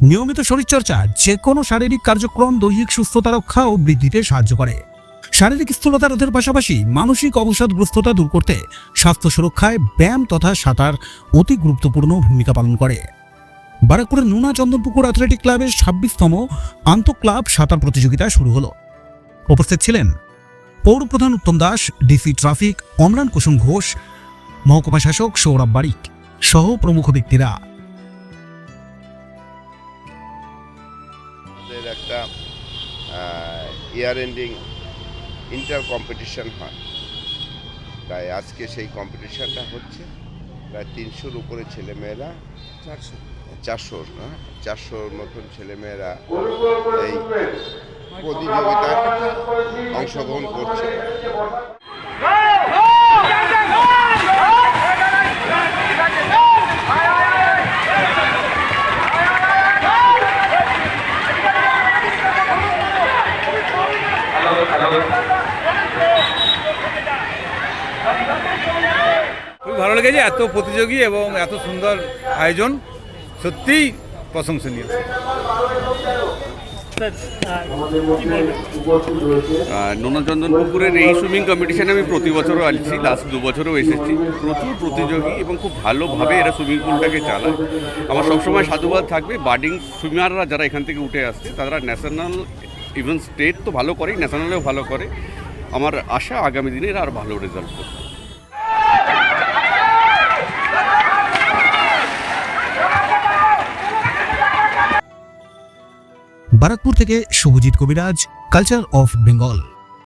নিয়মিত শরীরচর্চা যে কোনো শারীরিক কার্যক্রম দৈহিক সুস্থতা রক্ষা ও বৃদ্ধিতে সাহায্য করে। শারীরিক স্থূলতা রোধের পাশাপাশি মানসিক অবসাদগ্রস্ততা দূর করতে স্বাস্থ্য সুরক্ষায় ব্যায়াম তথা সাঁতার অতি গুরুত্বপূর্ণ ভূমিকা পালন করে। বারাকপুরের নুনা চন্দনপুকুর অ্যাথলেটিক ক্লাবের 26তম আন্তঃক্লাব সাঁতার প্রতিযোগিতা শুরু হলো। উপস্থিত ছিলেন পৌরপ্রধান উত্তম দাস, ডিসি ট্রাফিক অমরান কুসুম ঘোষ, মহকুমা শাসক সৌরভ বারিক সহ প্রমুখ ব্যক্তিরা। একটা ইয়ার এন্ডিং ইন্টার কম্পিটিশন হয়, তাই আজকে সেই কম্পিটিশনটা হচ্ছে। প্রায় 300-র উপরে ছেলেমেয়েরা, 400-র মতন ছেলেমেয়েরা এই প্রতিযোগিতায় অংশগ্রহণ করছে। খুবই ভালো লেগেছে, এত প্রতিযোগী এবং এত সুন্দর আয়োজন, সত্যিই প্রশংসনীয়। নোনাচন্দনপুকুরের এই সুইমিং কম্পিটিশানে আমি প্রতি বছরও আসছি, লাস্ট 2 বছরও এসেছি। প্রচুর প্রতিযোগী এবং খুব ভালোভাবে এরা সুইমিং পুলটাকে চালায়। আমার সবসময় সাধুবাদ থাকবে বার্ডিং সুইমাররা যারা এখান থেকে উঠে আসছে, তারা ন্যাশনাল ইভেন স্টেট তো ভালো করেই, ন্যাশনালেও ভালো করে। আমার আশা আগামী দিনে এরা আরও ভালো রেজাল্ট করবে। বারাকপুর থেকে শুভজিৎ কবিরাজ, কালচার অফ বেঙ্গল।